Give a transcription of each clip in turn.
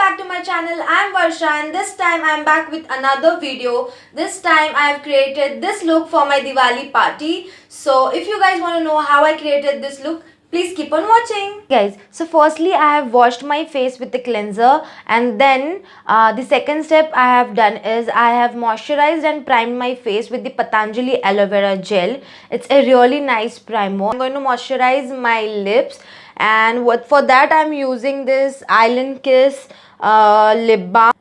back to my channel. I am Varsha and this time I am back with another video. This time I have created this look for my Diwali party. So if you guys want to know how I created this look, please keep on watching. Guys, so firstly I have washed my face with the cleanser, and then the second step I have done is I have moisturized and primed my face with the Patanjali aloe vera gel. It's a really nice primer. I'm going to moisturize my lips, and for that I'm using this Island Kiss lip balm.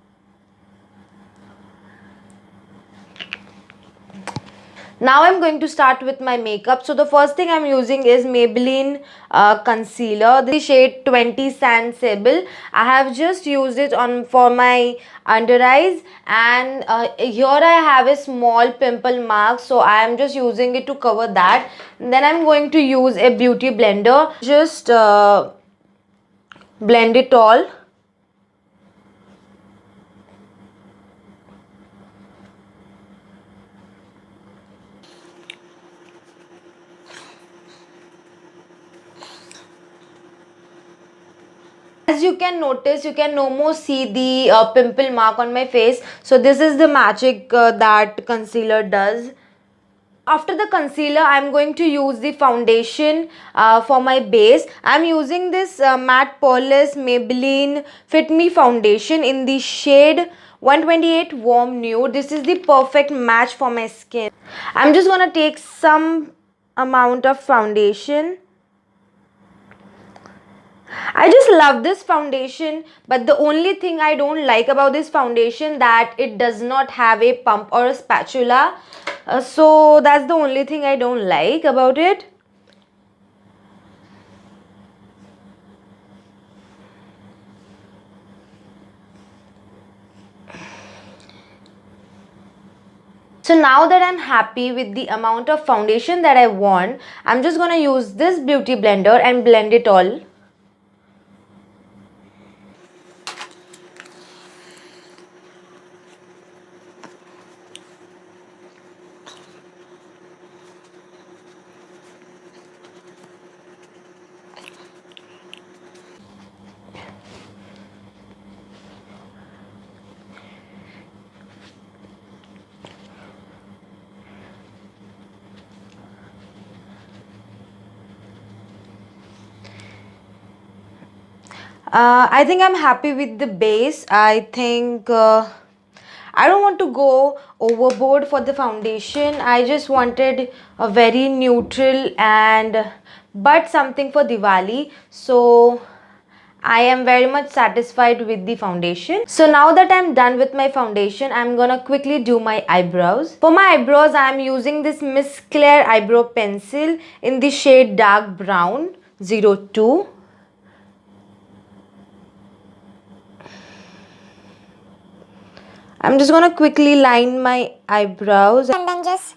Now I'm going to start with my makeup. So the first thing I'm using is Maybelline concealer, the shade 20 Sand Sable. I have just used it on for my under eyes, and here I have a small pimple mark, so I am just using it to cover that. Then I'm going to use a beauty blender, just blend it all. As you can notice, you can no more see the pimple mark on my face. So this is the magic that concealer does. After the concealer, I'm going to use the foundation for my base. I'm using this matte poreless Maybelline Fit Me foundation in the shade 128 Warm Nude. This is the perfect match for my skin. I'm just gonna take some amount of foundation. I just love this foundation, but the only thing I don't like about this foundation that it does not have a pump or a spatula. So that's the only thing I don't like about it. So now that I'm happy with the amount of foundation that I want, I'm just gonna use this beauty blender and blend it all. I think I'm happy with the base. I think I don't want to go overboard for the foundation. I just wanted a very neutral and but something for Diwali. So I am very much satisfied with the foundation. So now that I'm done with my foundation, I'm gonna quickly do my eyebrows. For my eyebrows, I'm using this Miss Claire eyebrow pencil in the shade dark brown 02. I'm just gonna quickly line my eyebrows and then just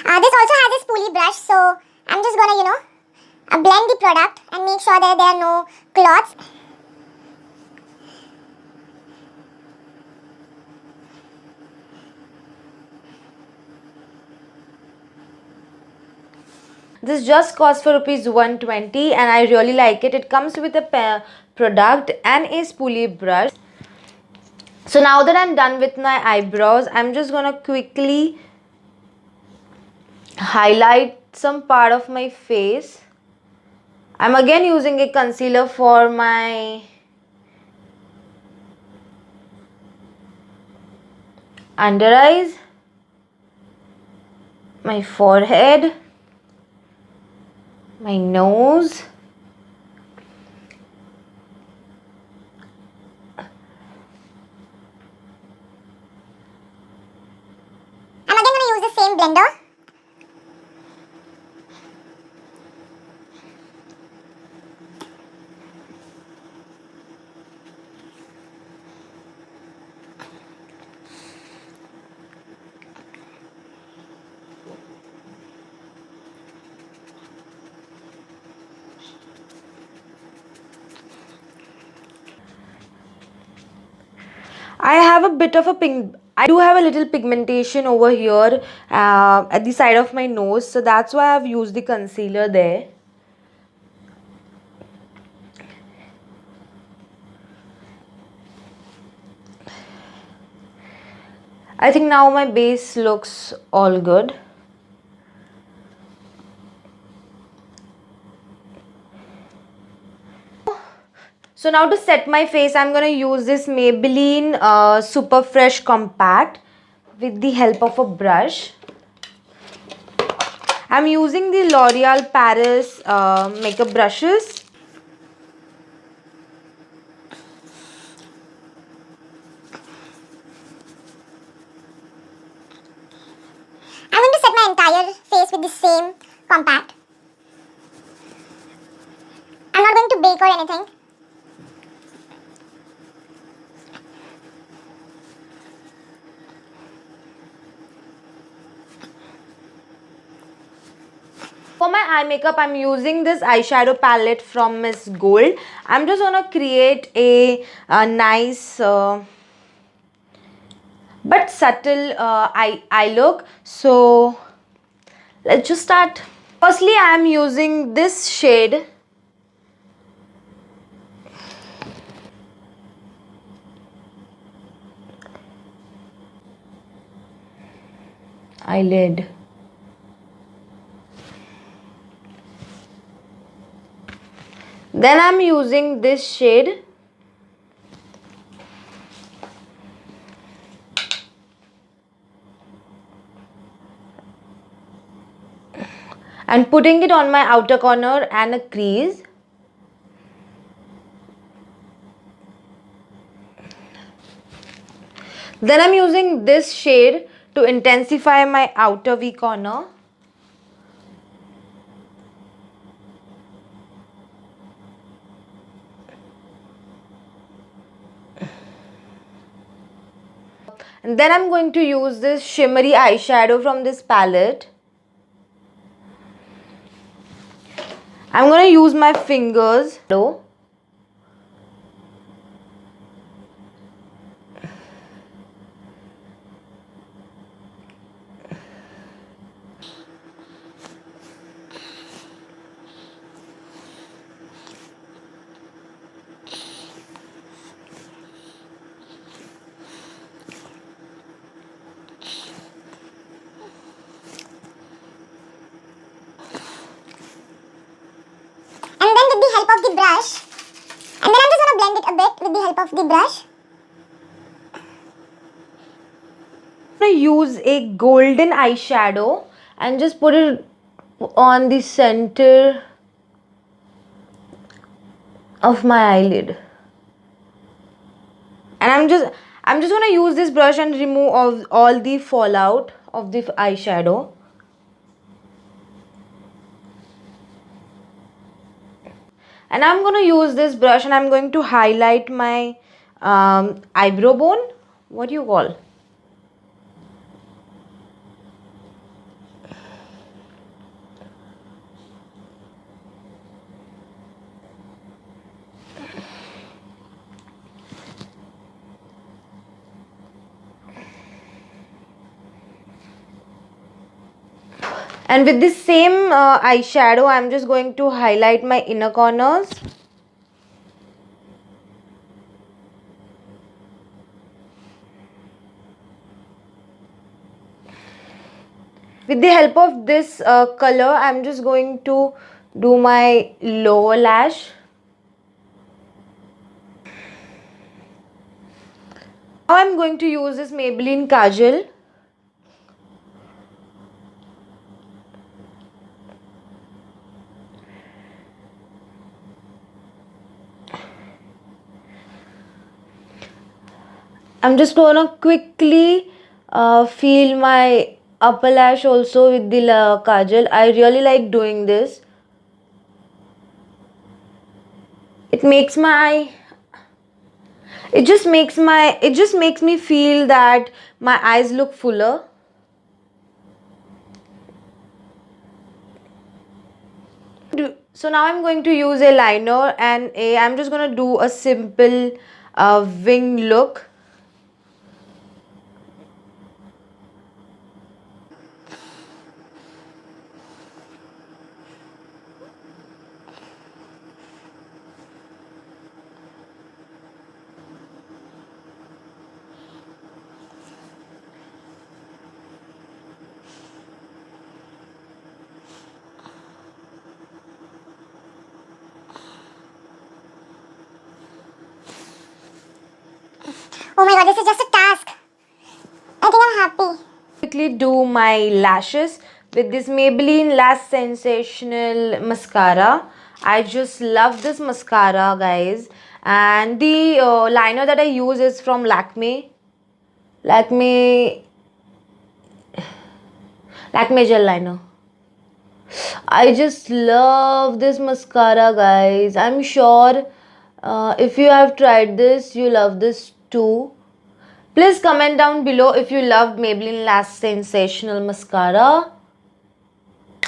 this also has a spoolie brush, so I'm just gonna blend the product and make sure that there are no clots. This just cost for rupees 120 and I really like it. It comes with a product and a spoolie brush. So now that I'm done with my eyebrows, I'm just gonna quickly highlight some part of my face. I'm again using a concealer for my under eyes, my forehead, my nose, I'm again going to use the same blender. I have a bit of a pink. I do have a little pigmentation over here at the side of my nose, so that's why I've used the concealer there. I think now my base looks all good. So now to set my face, I'm going to use this Maybelline Super Fresh Compact with the help of a brush. I'm using the L'Oreal Paris makeup brushes. I'm going to set my entire face with the same compact. I'm not going to bake or anything. For my eye makeup, I'm using this eyeshadow palette from Miss Gold. I'm just gonna create a nice but subtle eye look. So let's just start. Firstly, I'm using this shade. Eyelid. Then I'm using this shade. And putting it on my outer corner and a crease. Then I'm using this shade to intensify my outer V corner. And then I'm going to use this shimmery eyeshadow from this palette. I'm going to use my fingers. And then with the help of the brush, and then I'm just going to blend it a bit with the help of the brush. I'm going to use a golden eyeshadow and just put it on the center of my eyelid. And I'm just going to use this brush and remove all the fallout of the eyeshadow. And I'm going to use this brush and I'm going to highlight my eyebrow bone. What do you call? And with this same eyeshadow, I'm just going to highlight my inner corners. With the help of this color, I'm just going to do my lower lash. Now I'm going to use this Maybelline Kajal. I'm just gonna quickly feel my upper lash also with the kajal. I really like doing this. It makes my it just makes me feel that my eyes look fuller. So now I'm going to use a liner and I'm just gonna do a simple wing look. my god, this is just a task. I think I'm happy. Quickly do my lashes with this Maybelline Lash Sensational Mascara. I just love this mascara, guys. And the liner that I use is from Lakme gel liner. I just love this mascara, guys. I'm sure if you have tried this, you love this too. Please comment down below if you love Maybelline Lash Sensational Mascara.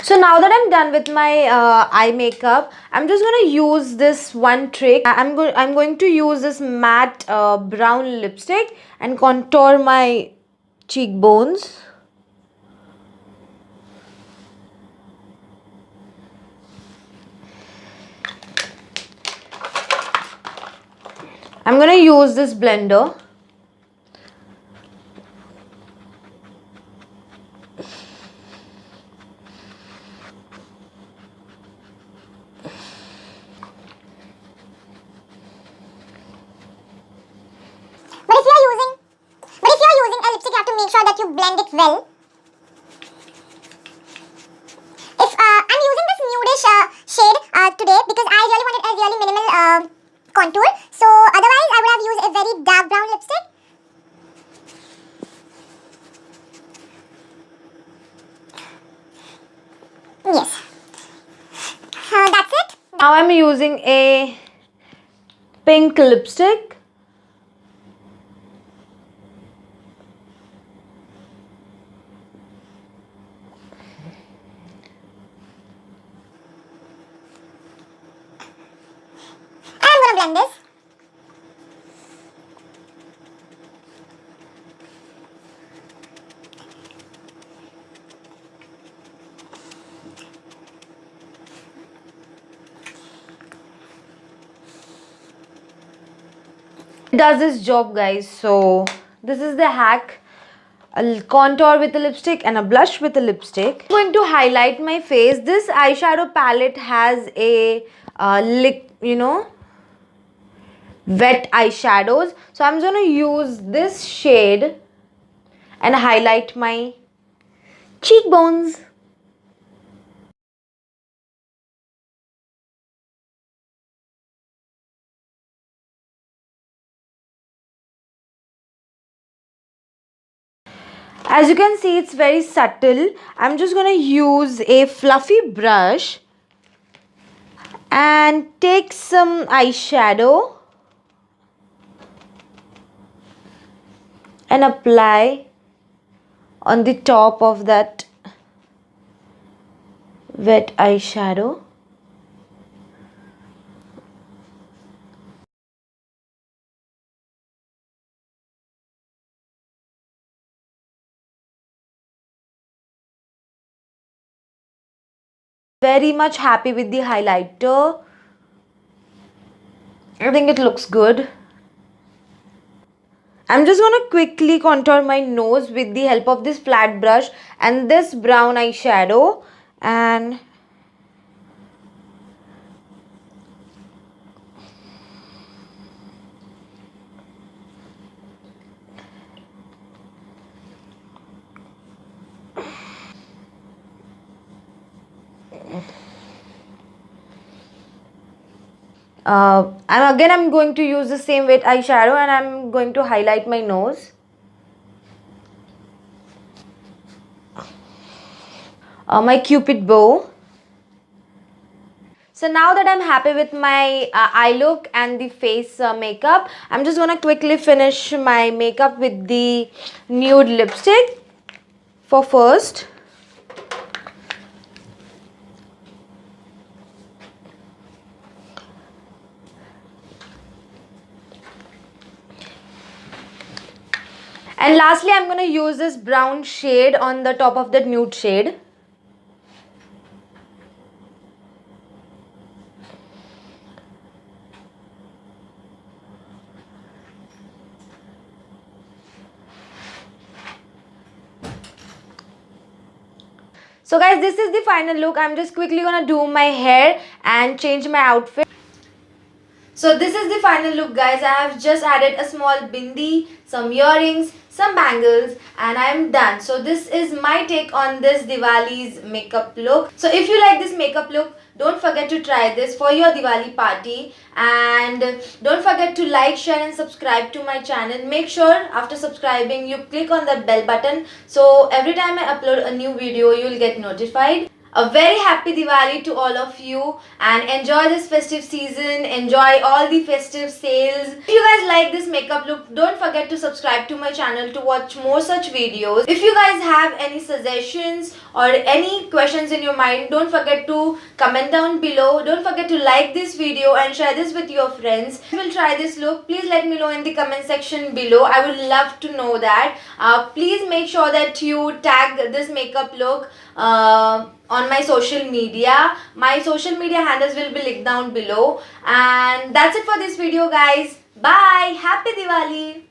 So now that I'm done with my eye makeup, I'm just gonna use this one trick. I'm going to use this matte brown lipstick and contour my cheekbones. I'm gonna use this blender. But if you're using a lipstick, you have to make sure that you blend it well. If I'm using this nudish shade today because I really wanted a really minimal contour. So otherwise, I would have used a very dark brown lipstick. Yes. That's it. Now I'm using a pink lipstick. I'm gonna blend this. It does its job, guys. So this is the hack. A contour with a lipstick and a blush with a lipstick. I'm going to highlight my face. This eyeshadow palette has a wet eyeshadows. So I'm going to use this shade and highlight my cheekbones. As you can see, it's very subtle. I'm just going to use a fluffy brush and take some eyeshadow and apply on the top of that wet eyeshadow. Very much happy with the highlighter. I think it looks good. I'm just going to quickly contour my nose with the help of this flat brush and this brown eyeshadow. And I'm going to use the same wet eyeshadow and I'm going to highlight my nose. My cupid bow. So now that I'm happy with my eye look and the face makeup, I'm just gonna quickly finish my makeup with the nude lipstick for first. And lastly, I'm going to use this brown shade on the top of the nude shade. So guys, this is the final look. I'm just quickly going to do my hair and change my outfit. So this is the final look, guys. I have just added a small bindi, some earrings, some bangles, and I am done. So this is my take on this Diwali's makeup look. So if you like this makeup look, don't forget to try this for your Diwali party, and don't forget to like, share and subscribe to my channel. Make sure after subscribing you click on the bell button, so every time I upload a new video you will get notified. A very happy Diwali to all of you, and enjoy this festive season. Enjoy all the festive sales. If you guys like this makeup look, don't forget to subscribe to my channel to watch more such videos. If you guys have any suggestions or any questions in your mind, don't forget to comment down below. Don't forget to like this video and share this with your friends. If you will try this look, please let me know in the comment section below. I would love to know that. Please make sure that you tag this makeup look on my social media. My social media handles will be linked down below. And that's it for this video, guys. Bye. Happy Diwali.